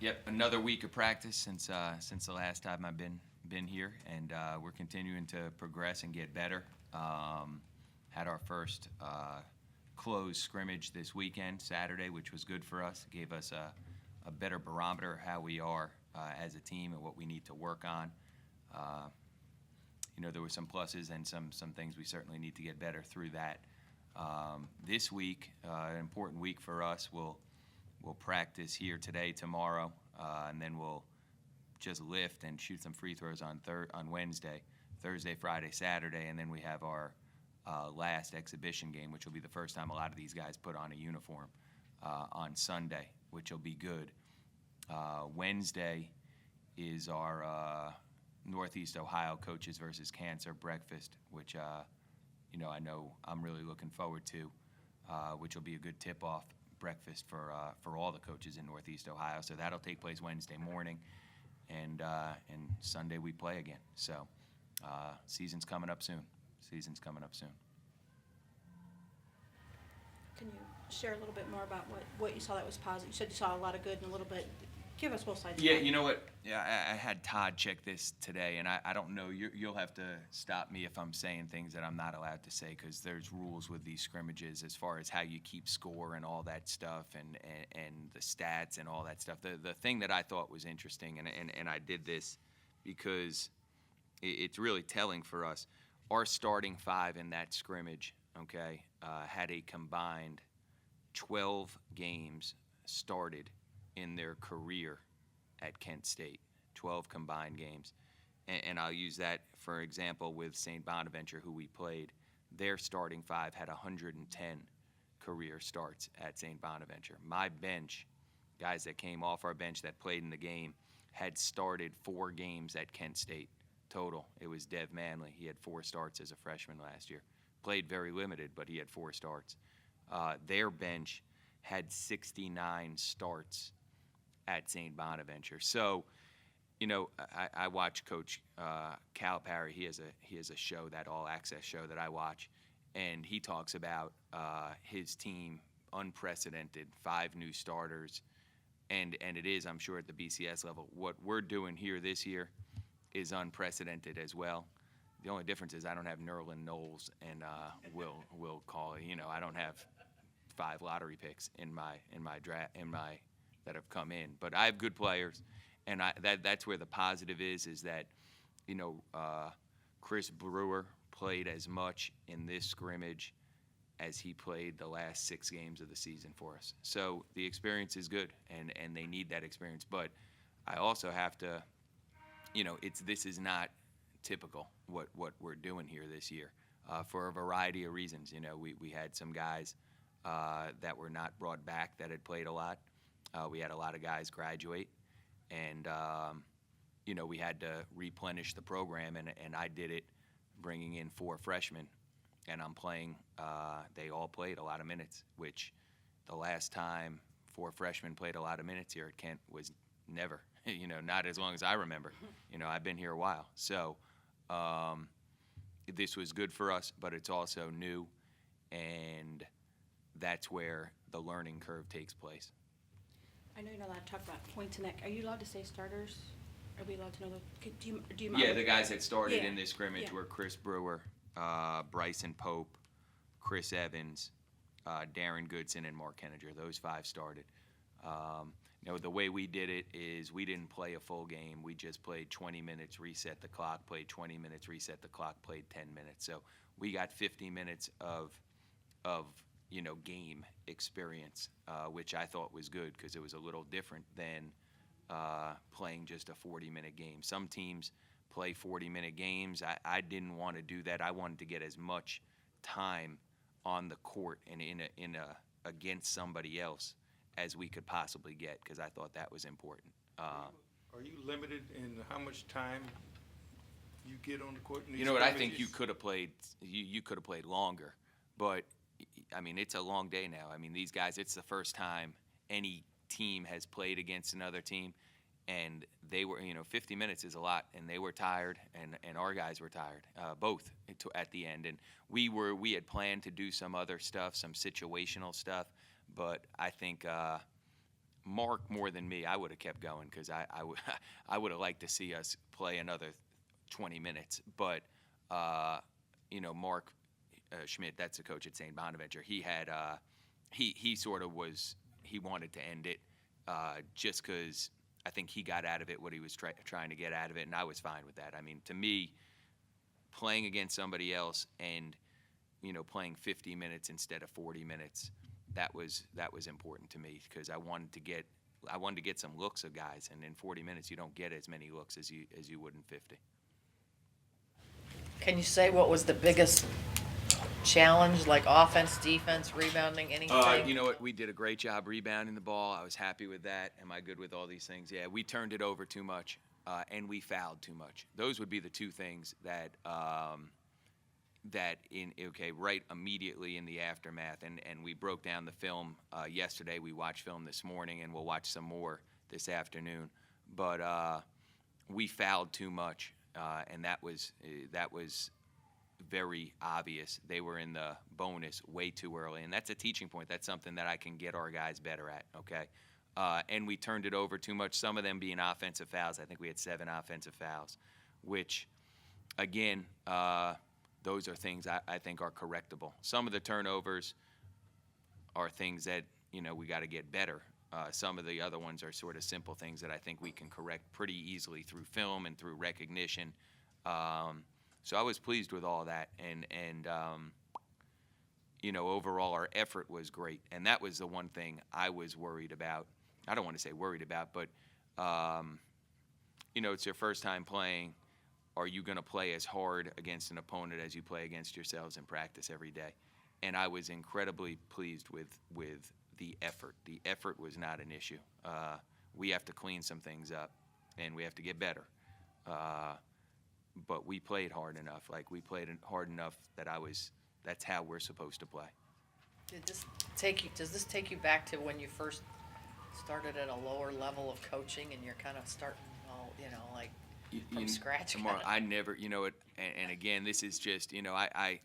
Yep, another week of practice since the last time I've been here, and we're continuing to progress and get better. Had our first closed scrimmage this weekend, Saturday, which was good for us. It gave us a better barometer of how we are as a team and what we need to work on. There were some pluses and some things we certainly need to get better through that. This week, an important week for us. We'll practice here today, tomorrow, and then we'll just lift and shoot some free throws on Wednesday, Thursday, Friday, Saturday, and then we have our last exhibition game, which will be the first time a lot of these guys put on a uniform on Sunday, which will be good. Wednesday is our Northeast Ohio Coaches versus Cancer breakfast, which I know I'm really looking forward to, which will be a good tip-off breakfast for all the coaches in Northeast Ohio. So that'll take place Wednesday morning, and Sunday we play again. So season's coming up soon. Can you share a little bit more about what you saw that was positive? You said you saw a lot of good and a little bit. Give us both sides. Yeah, you know what? Yeah, I had Todd check this today, and I don't know. You'll have to stop me if I'm saying things that I'm not allowed to say, because there's rules with these scrimmages as far as how you keep score and all that stuff, and the stats and all that stuff. The thing that I thought was interesting, and I did this because it's really telling for us. Our starting five in that scrimmage, okay, had a combined 12 games started in their career at Kent State, 12 combined games. And I'll use that for example with St. Bonaventure, who we played. Their starting five had 110 career starts at St. Bonaventure. My bench, guys that came off our bench that played in the game, had started 4 games at Kent State total. It was Dev Manley. He had 4 starts as a freshman last year. Played very limited, but he had 4 starts. Their bench had 69 starts at St. Bonaventure. So, I watch Coach Calipari. He has a show, that All Access show that I watch, and he talks about his team, unprecedented, 5 new starters, and it is, I'm sure, at the BCS level. What we're doing here this year is unprecedented as well. The only difference is I don't have Nerlin Knowles and Will Cawley. I don't have 5 lottery picks in my draft that have come in, but I have good players, and that's where the positive is that Chris Brewer played as much in this scrimmage as he played the last 6 games of the season for us. So the experience is good, and they need that experience. But I also have to, this is not typical what we're doing here this year for a variety of reasons. We had some guys that were not brought back that had played a lot. We had a lot of guys graduate, and we had to replenish the program, and I did it bringing in 4 freshmen, and I'm playing. They all played a lot of minutes, which the last time 4 freshmen played a lot of minutes here at Kent was never. Not as long as I remember. I've been here a while, so this was good for us, but it's also new, and that's where the learning curve takes place. I know you're not allowed to talk about points and that. Are you allowed to say starters? Are we allowed to know do you Yeah, the guys that started in this scrimmage Yeah. were Chris Brewer, Bryson Pope, Chris Evans, Darren Goodson, and Mark Henninger. Those 5 started. The way we did it is we didn't play a full game. We just played 20 minutes, reset the clock, played 20 minutes, reset the clock, played 10 minutes. So we got 50 minutes of game experience, which I thought was good because it was a little different than playing just a 40-minute game. Some teams play 40-minute games. I didn't want to do that. I wanted to get as much time on the court and in a against somebody else as we could possibly get, because I thought that was important. Are you limited in how much time you get on the court in these I think scrimmages? you could have played. You could have played longer, but it's a long day now. These guys. It's the first time any team has played against another team, and they were. 50 minutes is a lot, and they were tired, and our guys were tired, both at the end. And we had planned to do some other stuff, some situational stuff, but I think Mark more than me, I would have kept going because I would have liked to see us play another 20 minutes. But, Mark Schmidt, that's the coach at St. Bonaventure. He had he sort of was he wanted to end it just because I think he got out of it what he was trying to get out of it, and I was fine with that. I mean, to me, playing against somebody else and playing 50 minutes instead of 40 minutes, that was important to me because I wanted to get some looks of guys, and in 40 minutes you don't get as many looks as you would in 50. Can you say what was the biggest challenge, like offense, defense, rebounding, anything? You know what? We did a great job rebounding the ball. I was happy with that. Am I good with all these things? Yeah, we turned it over too much, and we fouled too much. Those would be the two things that right immediately in the aftermath. And we broke down the film yesterday. We watched film this morning, and we'll watch some more this afternoon. But we fouled too much, and that was very obvious. They were in the bonus way too early, and that's a teaching point. That's something that I can get our guys better at, okay? And we turned it over too much, some of them being offensive fouls. I think we had 7 offensive fouls, which, again, those are things I think are correctable. Some of the turnovers are things that, we got to get better. Some of the other ones are sort of simple things that I think we can correct pretty easily through film and through recognition. So I was pleased with all that, and overall our effort was great, and that was the one thing I was worried about. I don't want to say worried about, but it's your first time playing. Are you going to play as hard against an opponent as you play against yourselves in practice every day? And I was incredibly pleased with the effort. The effort was not an issue. We have to clean some things up, and we have to get better. But we played hard enough. Like, we played hard enough that that's how we're supposed to play. Does this take you back to when you first started at a lower level of coaching and you're kind of starting all, from scratch? Tomorrow, I never, and again, this is just, I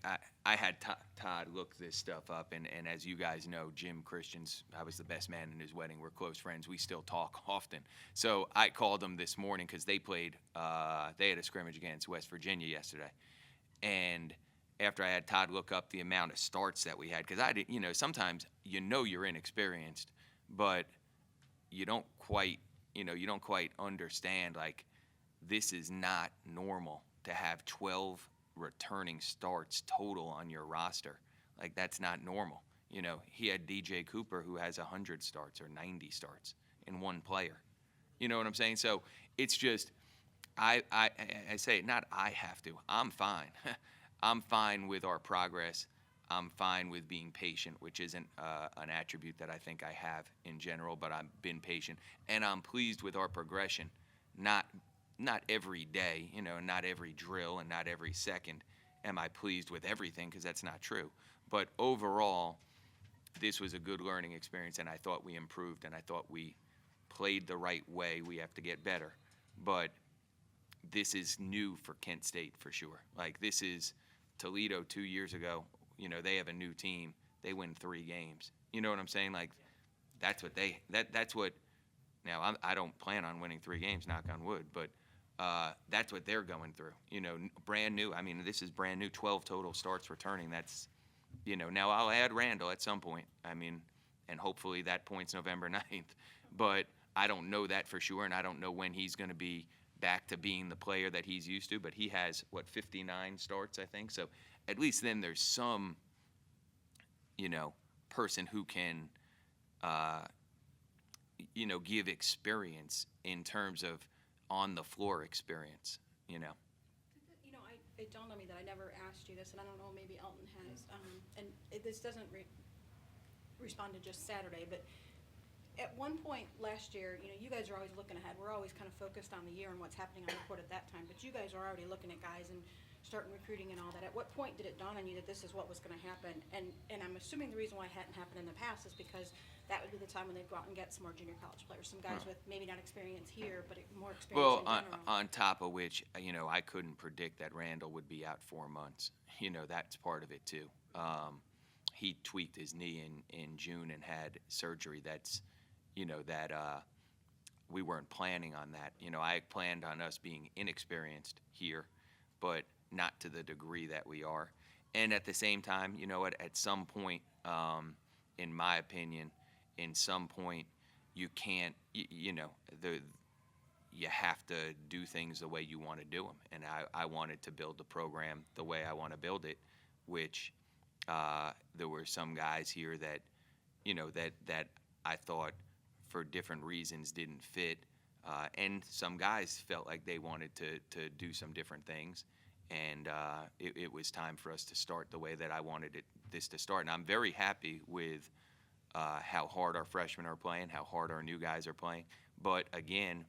had Todd look this stuff up, and as you guys know, Jim Christians, I was the best man in his wedding. We're close friends. We still talk often. So I called him this morning because they had a scrimmage against West Virginia yesterday. And after I had Todd look up the amount of starts that we had, because I didn't, sometimes you're inexperienced, but you don't quite understand, like, this is not normal to have 12 returning starts total on your roster. Like, that's not normal. He had DJ Cooper, who has 100 starts or 90 starts in one player. You know what I'm saying? So it's just, I say it, not I have to. I'm fine. I'm fine with our progress. I'm fine with being patient, which isn't an attribute that I think I have in general, but I've been patient. And I'm pleased with our progression. Not every day, not every drill and not every second am I pleased with everything, because that's not true. But overall, this was a good learning experience, and I thought we improved, and I thought we played the right way. We have to get better. But this is new for Kent State for sure. Like, this is Toledo 2 years ago. They have a new team. They win 3 games. You know what I'm saying? Like, that's what now I don't plan on winning 3 games, knock on wood, but that's what they're going through. Brand new. I mean, this is brand new. 12 total starts returning. That's, now I'll add Randall at some point. I mean, and hopefully that point's November 9th. But I don't know that for sure, and I don't know when he's going to be back to being the player that he's used to. But he has, 59 starts, I think. So at least then there's some, person who can, give experience in terms of on-the-floor experience, It dawned on me that I never asked you this, and I don't know, maybe Elton has, this doesn't respond to just Saturday, but at one point last year, you guys are always looking ahead. We're always kind of focused on the year and what's happening on the court at that time, but you guys are already looking at guys and starting recruiting and all that. At what point did it dawn on you that this is what was going to happen? And I'm assuming the reason why it hadn't happened in the past is because that would be the time when they'd go out and get some more junior college players, some guys with maybe not experience here, but more experience in general. On top of which, I couldn't predict that Randall would be out 4 months. That's part of it too. He tweaked his knee in June and had surgery. That's, that we weren't planning on that. I planned on us being inexperienced here, but not to the degree that we are. And at the same time, at some point, in my opinion, in some point, you can't, you have to do things the way you want to do them. And I wanted to build the program the way I want to build it, which there were some guys here that, that I thought for different reasons didn't fit. And some guys felt like they wanted to do some different things. And it was time for us to start the way that I wanted this to start. And I'm very happy with how hard our freshmen are playing, how hard our new guys are playing. But again,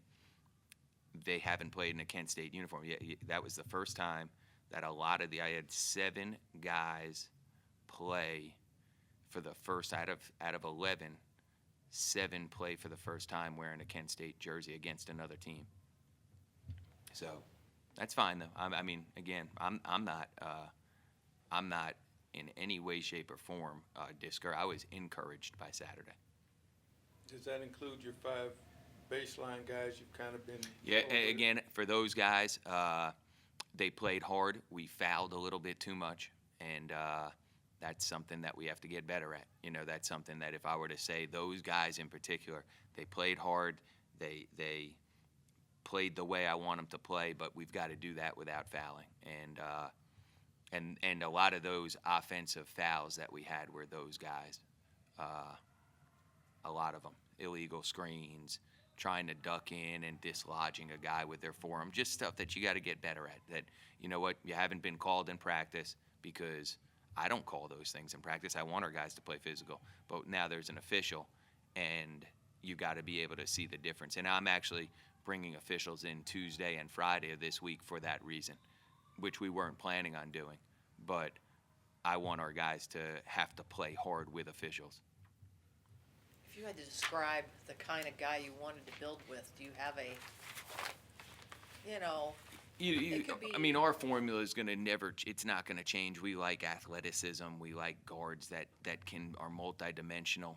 they haven't played in a Kent State uniform. That was the first time that I had 7 guys play for the first out of 11. 7 play for the first time wearing a Kent State jersey against another team. So that's fine though. I mean, again, I'm not in any way, shape, or form discouraged. I was encouraged by Saturday. Does that include your 5 baseline guys you've kind of been? Yeah, over? again, for those guys, they played hard. We fouled a little bit too much, and that's something that we have to get better at. That's something that if I were to say those guys in particular, they played hard, they played the way I want them to play, but we've got to do that without fouling. And a lot of those offensive fouls that we had were those guys. A lot of them, illegal screens, trying to duck in and dislodging a guy with their forearm, just stuff that you got to get better at. That, you haven't been called in practice, because I don't call those things in practice. I want our guys to play physical. But now there's an official, and you got to be able to see the difference. And I'm actually bringing officials in Tuesday and Friday of this week for that reason, which we weren't planning on doing. But I want our guys to have to play hard with officials. If you had to describe the kind of guy you wanted to build with, do you have a, it could be- I mean, our formula is going to it's not going to change. We like athleticism. We like guards that are multidimensional.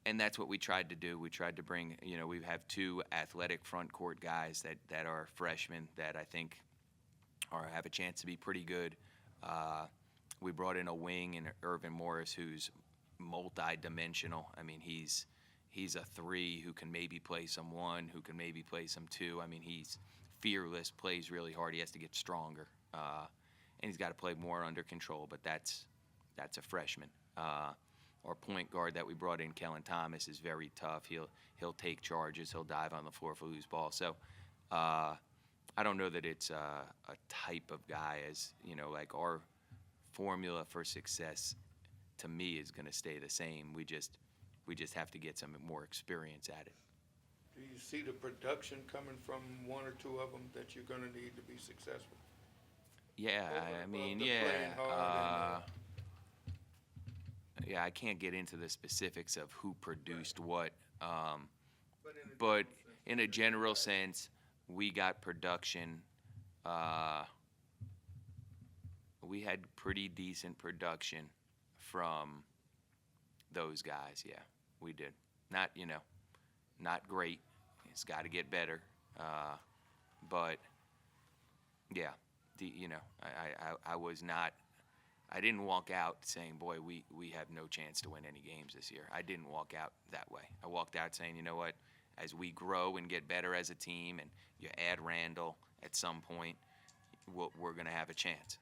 And that's what we tried to do. We tried to bring, we have 2 athletic front court guys that are freshmen that I think have a chance to be pretty good. We brought in a wing in Irvin Morris who's multi-dimensional. I mean, he's a 3 who can maybe play some 1, who can maybe play some 2. I mean, he's fearless, plays really hard. He has to get stronger, and he's got to play more under control. But that's a freshman. Our point guard that we brought in, Kellen Thomas, is very tough. He'll take charges. He'll dive on the floor for loose ball. So I don't know that it's a type of guy as like our formula for success. To me, is going to stay the same. We just have to get some more experience at it. Do you see the production coming from 1 or 2 of them that you're going to need to be successful? Yeah, Over I mean, the yeah. playing hard Yeah, I can't get into the specifics of who produced what, but in a general sense, we got production. We had pretty decent production from those guys. Yeah, we did. Not great. It's got to get better. But yeah, I was not. I didn't walk out saying, boy, we have no chance to win any games this year. I didn't walk out that way. I walked out saying, you know what, as we grow and get better as a team and you add Randall at some point, we're going to have a chance.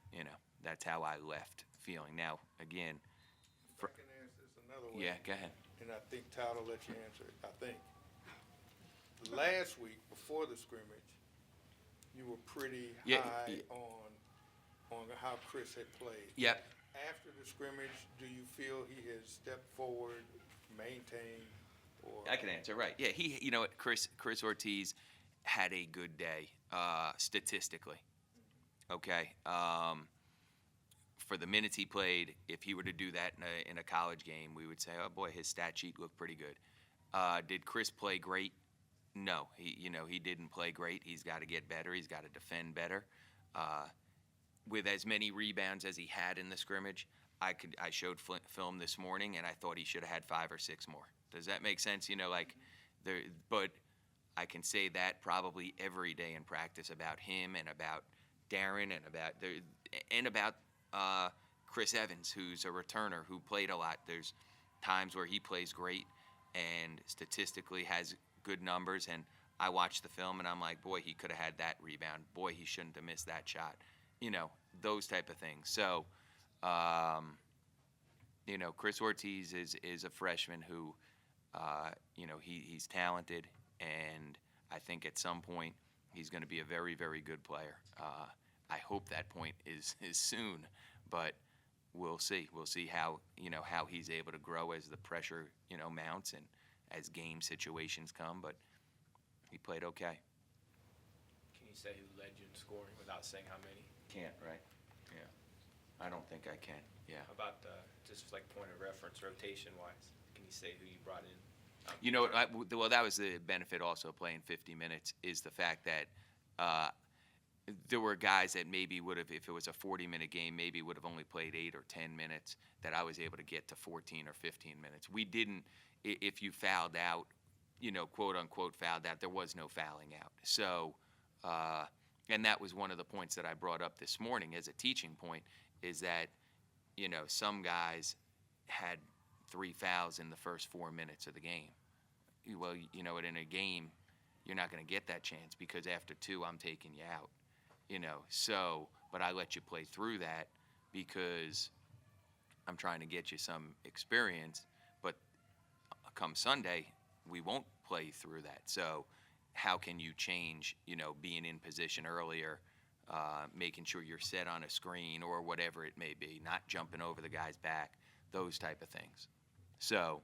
That's how I left feeling. Now, again. I can answer this another way. Yeah, go ahead. And I think Todd will let you answer it, I think. Last week, before the scrimmage, you were pretty high on how Chris had played. Yep. After the scrimmage, do you feel he has stepped forward, maintained, or? I can answer, right. Yeah, Chris Ortiz had a good day, statistically. Okay. For the minutes he played, if he were to do that in a college game, we would say, oh boy, his stat sheet looked pretty good. Did Chris play great? No, he didn't play great. He's got to get better. He's got to defend better. With as many rebounds as he had in the scrimmage, I showed film this morning, and I thought he should have had 5 or 6 more. Does that make sense? Like there, but I can say that probably every day in practice about him and about Darren and about Chris Evans, who's a returner who played a lot. There's times where he plays great and statistically has good numbers, and I watch the film and I'm like, boy, he could have had that rebound. Boy, he shouldn't have missed that shot. Those type of things. So, Chris Ortiz is a freshman who, he's talented, and I think at some point he's going to be a very, very good player. I hope that point is soon, but we'll see. We'll see how he's able to grow as the pressure mounts and as game situations come. But he played okay. Can you say who led you in scoring without saying how many? Can't, right? Yeah. I don't think I can. Yeah. How about just like point of reference, rotation wise? Can you say who you brought in? Well, that was the benefit also of playing 50 minutes is the fact that there were guys that maybe would have, if it was a 40-minute game, maybe would have only played 8 or 10 minutes, that I was able to get to 14 or 15 minutes. We didn't, if you fouled out, quote unquote fouled out, there was no fouling out. So, and that was one of the points that I brought up this morning as a teaching point, is that, some guys had 3 fouls in the first 4 minutes of the game. Well, in a game, you're not going to get that chance because after 2, I'm taking you out. So, but I let you play through that because I'm trying to get you some experience. But come Sunday, we won't play through that. So, how can you change? Being in position earlier, making sure you're set on a screen or whatever it may be, not jumping over the guy's back, those type of things. So.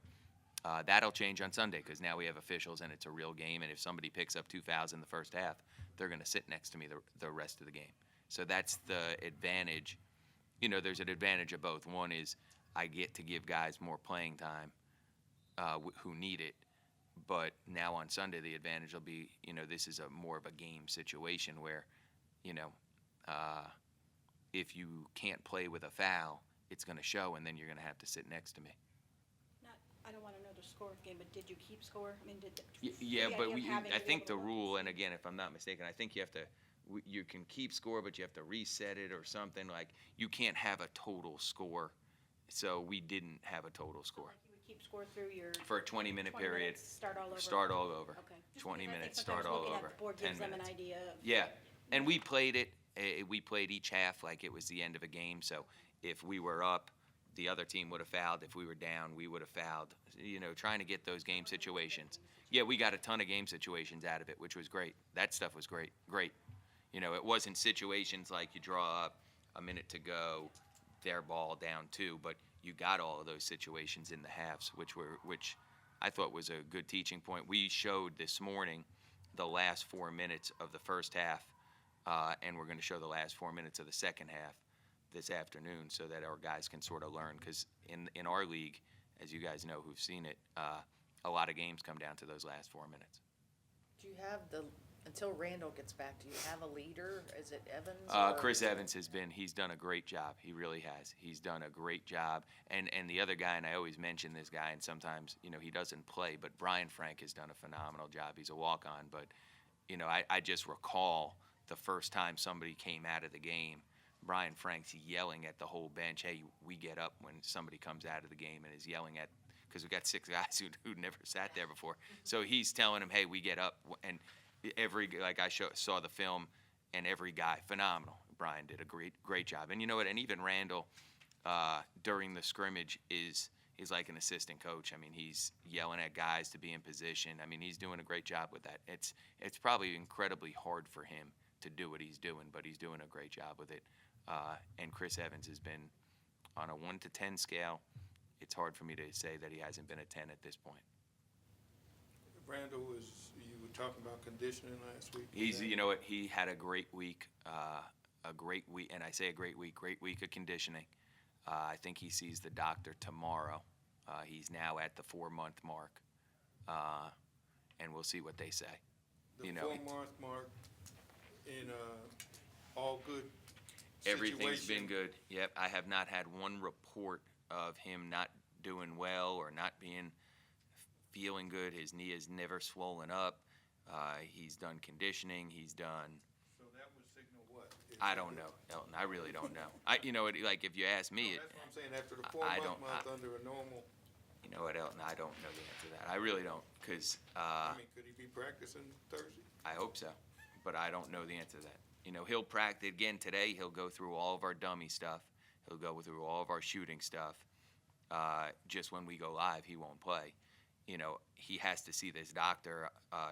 That'll change on Sunday because now we have officials and it's a real game. And if somebody picks up 2 fouls in the first half, they're going to sit next to me the rest of the game. So that's the advantage. There's an advantage of both. One is I get to give guys more playing time who need it. But now on Sunday, the advantage will be, this is more of a game situation where, if you can't play with a foul, it's going to show, and then you're going to have to sit next to me. I don't want to know the score of the game, but did you keep score? I mean, Yeah, the but idea of having I to be think able the to rule, and again, if I'm not mistaken, I think you have to, you can keep score, but you have to reset it or something. Like, you can't have a total score. So we didn't have a total score. Like you would keep score through your For a 20-minute period. minutes, start all over. Start all over. Okay. Just 20 because I think minutes, sometimes start all looking at over. the board 10 gives them an minutes. idea of. Yeah, and we played it. We played each half like it was the end of a game. So if we were up, the other team would have fouled. If we were down, we would have fouled. Trying to get those game situations. Yeah, we got a ton of game situations out of it, which was great. That stuff was great. It wasn't situations like you draw up, a minute to go, their ball down 2, but you got all of those situations in the halves, which I thought was a good teaching point. We showed this morning the last 4 minutes of the first half, and we're going to show the last 4 minutes of the second half this afternoon so that our guys can sort of learn, because in our league, as you guys know who've seen it, a lot of games come down to those last 4 minutes. Do you have until Randall gets back, do you have a leader? Is it Evans? Chris Evans he's done a great job. He really has. He's done a great job. And the other guy, and I always mention this guy, and sometimes, he doesn't play, but Brian Frank has done a phenomenal job. He's a walk-on, but, I just recall the first time somebody came out of the game, Brian Frank's yelling at the whole bench, hey, we get up when somebody comes out of the game, and is yelling at, because we've got 6 guys who'd never sat there before. So he's telling them, hey, we get up. And I saw the film, and every guy, phenomenal. Brian did a great job. And you know what? And even Randall, during the scrimmage, is like an assistant coach. I mean, he's yelling at guys to be in position. I mean, he's doing a great job with that. It's probably incredibly hard for him to do what he's doing, but he's doing a great job with it. And Chris Evans has been on a 1 to 10 scale. It's hard for me to say that he hasn't been a 10 at this point. Randall, you were talking about conditioning last week. He had a great week, and I say a great week of conditioning. I think he sees the doctor tomorrow. He's now at the 4-month mark, and we'll see what they say. The 4-month mark in all good. Everything's been good. Yep, I have not had one report of him not doing well or not being feeling good. His knee has never swollen up. He's done conditioning. He's done. So that would signal what? I don't know, Elton. I really don't know. Like if you ask No, me, that's what I'm saying, after the I 4 don't- month under a normal, you know what, Elton? I don't know the answer to that. I really don't, because I mean, could he be practicing Thursday? I hope so, but I don't know the answer to that. He'll practice again today. He'll go through all of our dummy stuff. He'll go through all of our shooting stuff. Just when we go live, he won't play. He has to see this doctor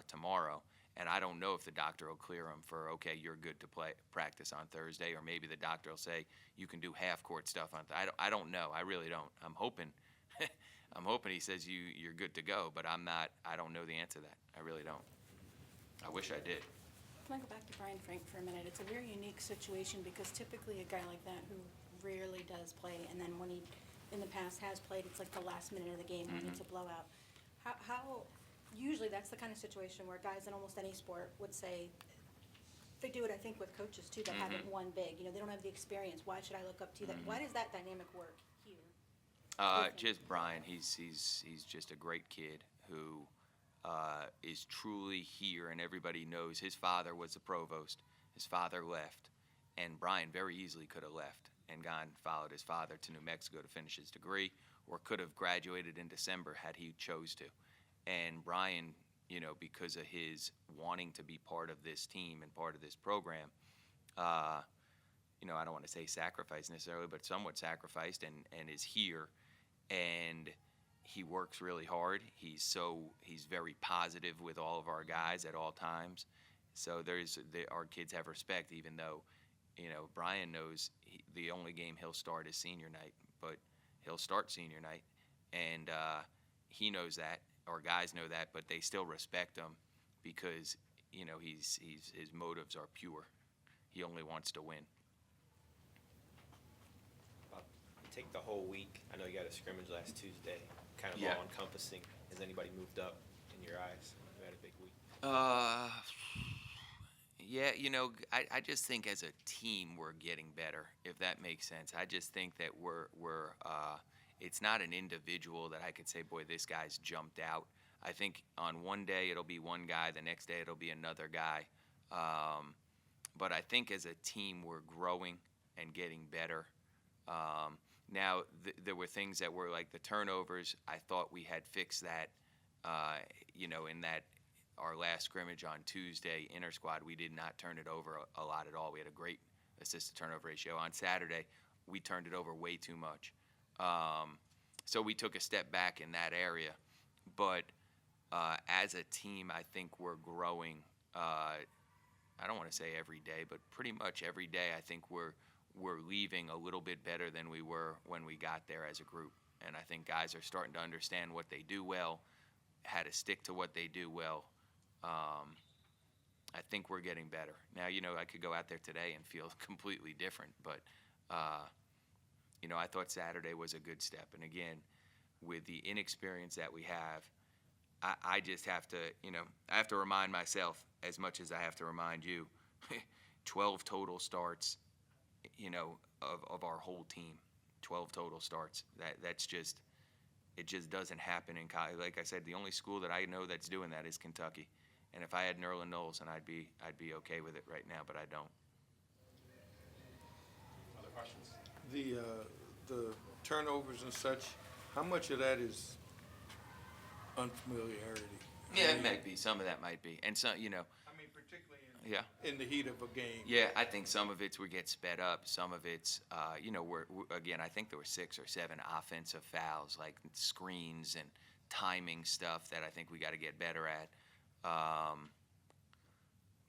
tomorrow, and I don't know if the doctor will clear him for, okay, you're good to practice on Thursday, or maybe the doctor will say you can do half court stuff on. I don't know. I really don't. I'm hoping. I'm hoping he says you're good to go, but I'm not. I don't know the answer to that. I really don't. I wish I did. Can I go back to Brian Frank for a minute? It's a very unique situation because typically a guy like that who rarely does play, and then when he, in the past, has played, it's like the last minute of the game when it's a blowout. How, usually that's the kind of situation where guys in almost any sport would say, they do it, I think, with coaches too, that haven't won big. They don't have the experience. Why should I look up to you? Why does that dynamic work here? Just Brian. He's just a great kid who is truly here, and everybody knows his father was the provost. His father left, and Brian very easily could have left and gone followed his father to New Mexico to finish his degree, or could have graduated in December had he chose to. And Brian, because of his wanting to be part of this team and part of this program, I don't want to say sacrifice necessarily, but somewhat sacrificed, and is here. And he works really hard. He's very positive with all of our guys at all times. So our kids have respect, even though, Brian knows the only game he'll start is senior night, but he'll start senior night, and he knows that. Our guys know that, but they still respect him because his motives are pure. He only wants to win. Take the whole week. I know you got a scrimmage last Tuesday, kind of Yeah. all encompassing. Has anybody moved up in your eyes? You had a big week. Yeah, I just think as a team we're getting better, if that makes sense. I just think that we're it's not an individual that I could say, boy, this guy's jumped out. I think on one day it'll be one guy, the next day it'll be another guy. But I think as a team we're growing and getting better. Now, there were things that were like the turnovers. I thought we had fixed that, in that our last scrimmage on Tuesday, inter-squad, we did not turn it over a lot at all. We had a great assist-to-turnover ratio. On Saturday, we turned it over way too much. So we took a step back in that area. But as a team, I think we're growing. I don't want to say every day, but pretty much every day I think we're leaving a little bit better than we were when we got there as a group. And I think guys are starting to understand what they do well, how to stick to what they do well. I think we're getting better. Now, I could go out there today and feel completely different, but, I thought Saturday was a good step. And again, with the inexperience that we have, I just have to, I have to remind myself as much as I have to remind you, 12 total starts, of our whole team, 12 total starts. That's just, it just doesn't happen in college. Like I said, the only school that I know that's doing that is Kentucky. And if I had Nerlin Knowles, and I'd be okay with it right now, but I don't. Other questions? The turnovers and such, how much of that is unfamiliarity? Yeah, it might be. Some of that might be. And so, I mean, particularly yeah. in the heat of a game. Yeah, I think some of it's we get sped up. Some of it's, again, I think there were 6 or 7 offensive fouls, like screens and timing stuff that I think we got to get better at.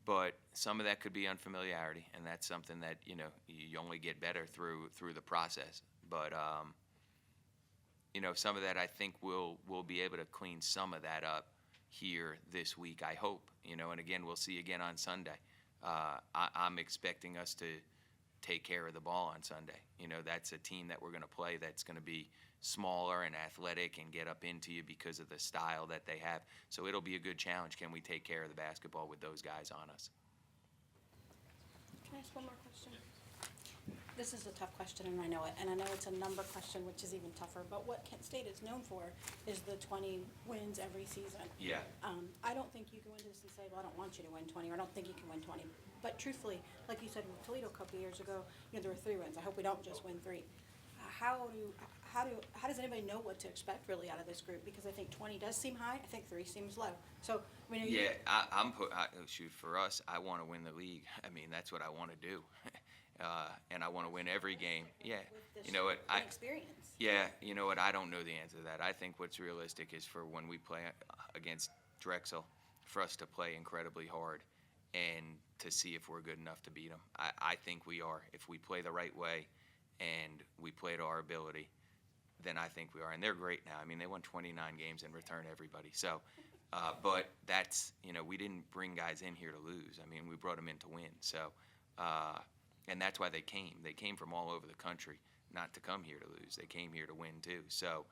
But some of that could be unfamiliarity, and that's something that, you only get better through the process. But, some of that I think we'll be able to clean some of that up here this week, I hope. And again, we'll see again on Sunday. I'm expecting us to take care of the ball on Sunday. That's a team that we're going to play that's going to be smaller and athletic and get up into you because of the style that they have. So it'll be a good challenge. Can we take care of the basketball with those guys on us? Can I ask one more question? This is a tough question, and I know it, and I know it's a number question, which is even tougher, but what Kent State is known for is the 20 wins every season. Yeah. I don't think you can win this and say, well, I don't want you to win 20, or I don't think you can win 20. But truthfully, like you said with Toledo a couple years ago, there were 3 wins. I hope we don't just win 3. How does anybody know what to expect really out of this group? Because I think 20 does seem high. I think 3 seems low. So, I mean, Yeah, shoot, for us, I want to win the league. I mean, that's what I want to do. And I want to win every game. Yeah, with this you know what? experience. Yeah, you know what? I don't know the answer to that. I think what's realistic is for when we play against Drexel, for us to play incredibly hard and to see if we're good enough to beat them. I think we are. If we play the right way and we play to our ability, then I think we are. And they're great now. I mean, they won 29 games and returned everybody. So, but that's, we didn't bring guys in here to lose. I mean, we brought them in to win. So, and that's why they came. They came from all over the country, not to come here to lose. They came here to win too. So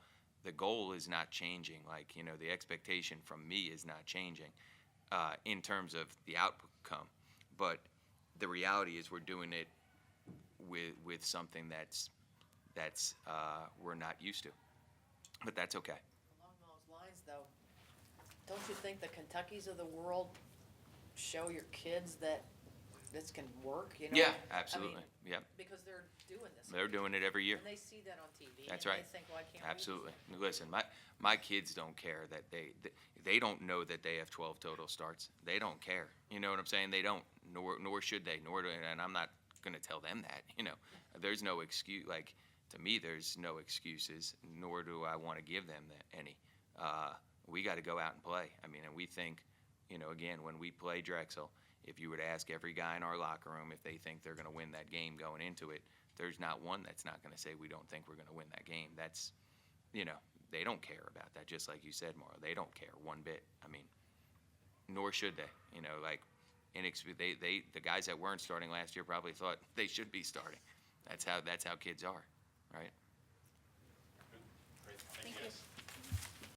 the goal is not changing. Like, the expectation from me is not changing in terms of the outcome. But the reality is we're doing it with something that's we're not used to. But that's okay. Along those lines, though, don't you think the Kentuckys of the world show your kids that this can work? Yeah, absolutely. I mean, Yeah. Because they're doing this. They're doing it every year. And they see that on TV. That's and right. They think, well, I can't. Absolutely. Listen, my kids don't care that they don't know that they have 12 total starts. They don't care. You know what I'm saying? They don't. Nor should they. And I'm not going to tell them that. There's no excuse. Like, to me, there's no excuses. Nor do I want to give them any. We got to go out and play. I mean, and we think, again, when we play Drexel, if you were to ask every guy in our locker room if they think they're going to win that game going into it, there's not one that's not going to say we don't think we're going to win that game. That's, they don't care about that. Just like you said, Mauro, they don't care one bit. I mean, nor should they. The guys that weren't starting last year probably thought they should be starting. That's how kids are, right?